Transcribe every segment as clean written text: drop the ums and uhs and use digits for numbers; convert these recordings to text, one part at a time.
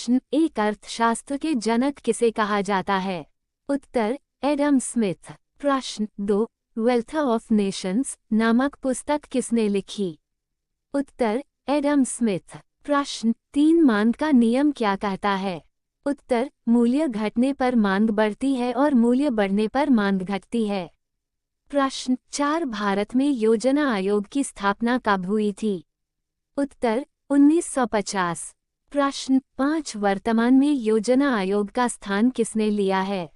प्रश्न, एक अर्थशास्त्र के जनक किसे कहा जाता है? उत्तर, एडम स्मिथ। प्रश्न 2, वेल्थ ऑफ नेशंस नामक पुस्तक किसने लिखी? उत्तर, एडम स्मिथ। प्रश्न 3, मांग का नियम क्या कहता है? उत्तर, मूल्य घटने पर मांग बढ़ती है और मूल्य बढ़ने पर मांग घटती है। प्रश्न 4, भारत में योजना आयोग की स्थापना कब हुई थी? उत्तर, 1950। प्रश्न 5, वर्तमान में योजना आयोग का स्थान किसने लिया है?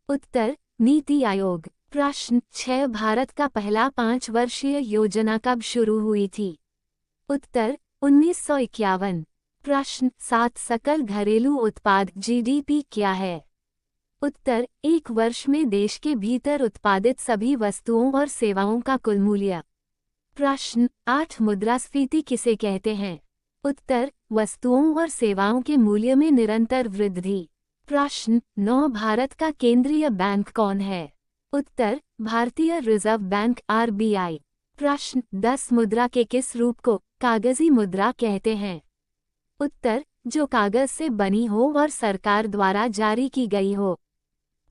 उत्तर, नीति आयोग। प्रश्न 6, भारत का पहला 5 वर्षीय योजना कब शुरू हुई थी? उत्तर, 1951। प्रश्न 7, सकल घरेलू उत्पाद जीडीपी क्या है? उत्तर, एक वर्ष में देश के भीतर उत्पादित सभी वस्तुओं और सेवाओं का कुल मूल्य। प्रश्न 8, मुद्रास्फीति किसे कहते हैं? उत्तर, वस्तुओं और सेवाओं के मूल्य में निरंतर वृद्धि। प्रश्न 9, भारत का केंद्रीय बैंक कौन है? उत्तर, भारतीय रिजर्व बैंक आरबीआई। प्रश्न 10, मुद्रा के किस रूप को कागजी मुद्रा कहते हैं? उत्तर, जो कागज से बनी हो और सरकार द्वारा जारी की गई हो।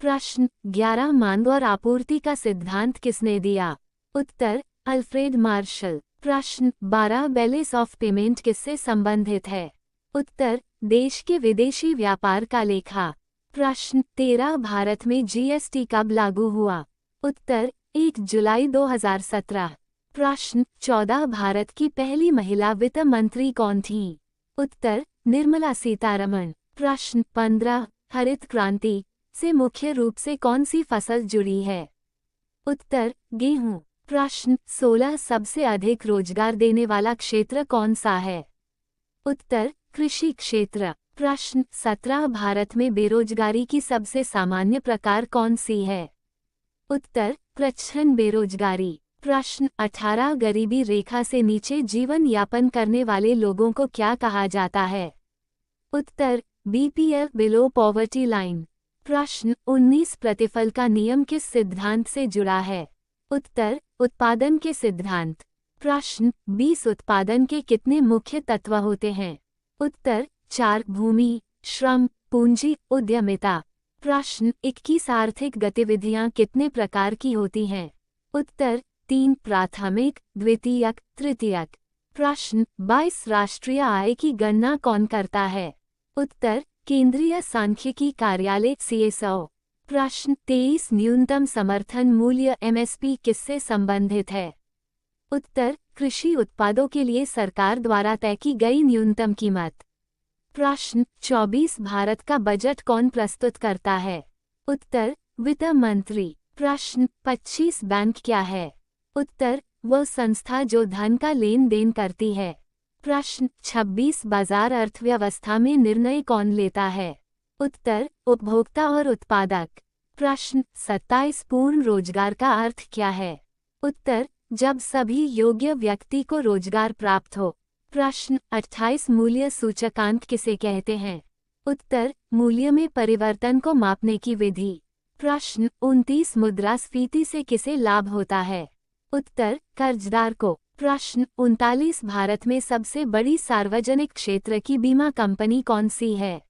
प्रश्न 11, मांग और आपूर्ति का सिद्धांत किसने दिया? उत्तर, अल्फ्रेड मार्शल। प्रश्न 12, बैलेंस ऑफ पेमेंट किससे संबंधित है? उत्तर, देश के विदेशी व्यापार का लेखा। प्रश्न 13, भारत में जीएसटी कब लागू हुआ? उत्तर, 1 जुलाई 2017। प्रश्न 14, भारत की पहली महिला वित्त मंत्री कौन थीं? उत्तर, निर्मला सीतारमण। प्रश्न 15, हरित क्रांति से मुख्य रूप से कौन सी फसल जुड़ी है? उत्तर, गेहूं। प्रश्न 16, सबसे अधिक रोजगार देने वाला क्षेत्र कौन सा है? उत्तर, कृषि क्षेत्र। प्रश्न 17, भारत में बेरोजगारी की सबसे सामान्य प्रकार कौन सी है? उत्तर, प्रच्छन्न बेरोजगारी। प्रश्न 18, गरीबी रेखा से नीचे जीवन यापन करने वाले लोगों को क्या कहा जाता है? उत्तर, बीपीएल बिलो पॉवर्टी लाइन। प्रश्न 19, प्रतिफल का नियम किस सिद्धांत से जुड़ा है? उत्तर, उत्पादन के सिद्धांत। प्रश्न 20, उत्पादन के कितने मुख्य तत्व होते हैं? उत्तर, 4, भूमि, श्रम, पूंजी, उद्यमिता। प्रश्न 21, आर्थिक गतिविधियां कितने प्रकार की होती हैं? उत्तर, 3, प्राथमिक, द्वितीयक, तृतीयक। प्रश्न 22, राष्ट्रीय आय की गणना कौन करता है? उत्तर, केंद्रीय सांख्यिकी कार्यालय सीएसओ। प्रश्न 23, न्यूनतम समर्थन मूल्य एमएसपी किससे संबंधित है? उत्तर, कृषि उत्पादों के लिए सरकार द्वारा तय की गई न्यूनतम कीमत। प्रश्न 24, भारत का बजट कौन प्रस्तुत करता है? उत्तर, वित्त मंत्री। प्रश्न 25, बैंक क्या है? उत्तर, वह संस्था जो धन का लेन देन करती है। प्रश्न 26, बाजार अर्थव्यवस्था में निर्णय कौन लेता है? उत्तर, उपभोक्ता और उत्पादक। प्रश्न 27, पूर्ण रोजगार का अर्थ क्या है? उत्तर, जब सभी योग्य व्यक्ति को रोजगार प्राप्त हो। प्रश्न 28, मूल्य सूचकांक किसे कहते हैं? उत्तर, मूल्य में परिवर्तन को मापने की विधि। प्रश्न 29, मुद्रास्फीति से किसे लाभ होता है? उत्तर, कर्जदार को। प्रश्न 39, भारत में सबसे बड़ी सार्वजनिक क्षेत्र की बीमा कंपनी कौन सी है?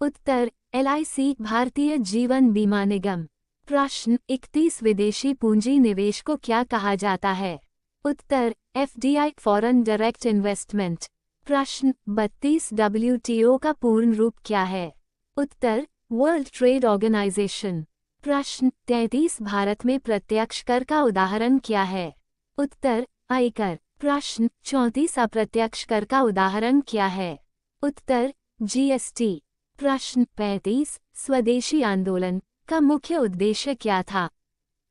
उत्तर, एलआईसी भारतीय जीवन बीमा निगम। प्रश्न 31, विदेशी पूंजी निवेश को क्या कहा जाता है? उत्तर, एफडीआई फॉरेन डायरेक्ट इन्वेस्टमेंट। प्रश्न 32, डब्ल्यूटीओ का पूर्ण रूप क्या है? उत्तर, वर्ल्ड ट्रेड ऑर्गेनाइजेशन। प्रश्न 33, भारत में प्रत्यक्ष कर का उदाहरण क्या है? उत्तर, आयकर। प्रश्न 34, अप्रत्यक्ष कर का उदाहरण क्या है? उत्तर, जीएसटी। प्रश्न 35, स्वदेशी आंदोलन का मुख्य उद्देश्य क्या था?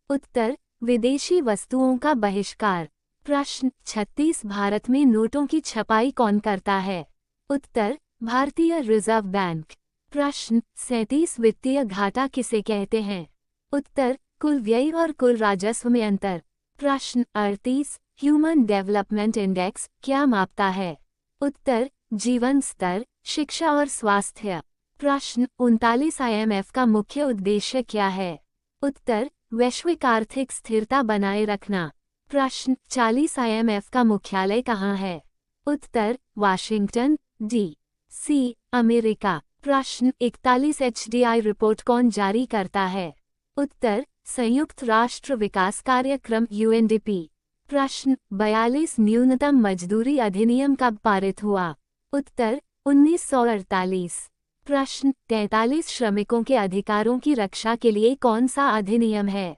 उत्तर, विदेशी वस्तुओं का बहिष्कार। प्रश्न 36, भारत में नोटों की छपाई कौन करता है? उत्तर, भारतीय रिजर्व बैंक। प्रश्न 37, वित्तीय घाटा किसे कहते हैं? उत्तर, कुल व्यय और कुल राजस्व में अंतर। प्रश्न 38, ह्यूमन डेवलपमेंट इंडेक्स क्या मापता है? उत्तर, जीवन स्तर, शिक्षा और स्वास्थ्य। प्रश्न 39, आईएमएफ का मुख्य उद्देश्य क्या है? उत्तर, वैश्विक आर्थिक स्थिरता बनाए रखना। प्रश्न 40, आईएमएफ का मुख्यालय कहाँ है? उत्तर, वाशिंगटन डी। सी, अमेरिका। प्रश्न 41 HDI रिपोर्ट कौन जारी करता है? उत्तर, संयुक्त राष्ट्र विकास कार्यक्रम UNDP। प्रश्न 42 न्यूनतम मजदूरी अधिनियम कब पारित हुआ? उत्तर, 1948। प्रश्न 43 श्रमिकों के अधिकारों की रक्षा के लिए कौन सा अधिनियम है?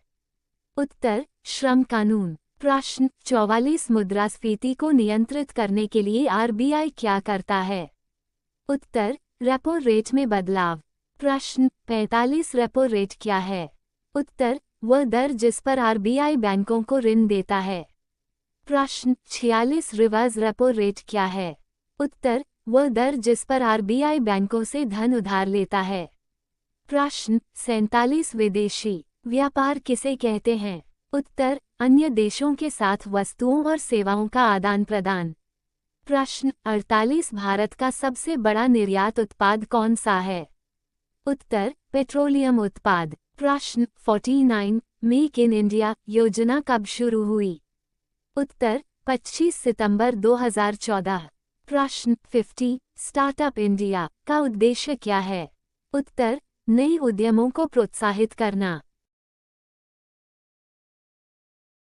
उत्तर, श्रम कानून। प्रश्न 44 मुद्रास्फीति को नियंत्रित करने के लिए RBI क्या करता है? उत्तर, रेपो रेट में बदलाव। प्रश्न 45 रेपो रेट क्या है? उत्तर, वह दर जिस पर RBI बैंकों को ऋण देता है। प्रश्न 46 रिवर्स रेपो रेट क्या है? उत्तर, वह दर जिस पर RBI बैंकों से धन उधार लेता है। प्रश्न 47 विदेशी व्यापार किसे कहते हैं? उत्तर, अन्य देशों के साथ वस्तुओं और सेवाओं का आदान प्रदान। प्रश्न 48 भारत का सबसे बड़ा निर्यात उत्पाद कौन सा है? उत्तर, पेट्रोलियम उत्पाद। प्रश्न 49 मेक इन इंडिया योजना कब शुरू हुई? उत्तर, 25 सितंबर 2014। प्रश्न 50 स्टार्टअप इंडिया का उद्देश्य क्या है? उत्तर, नए उद्यमों को प्रोत्साहित करना।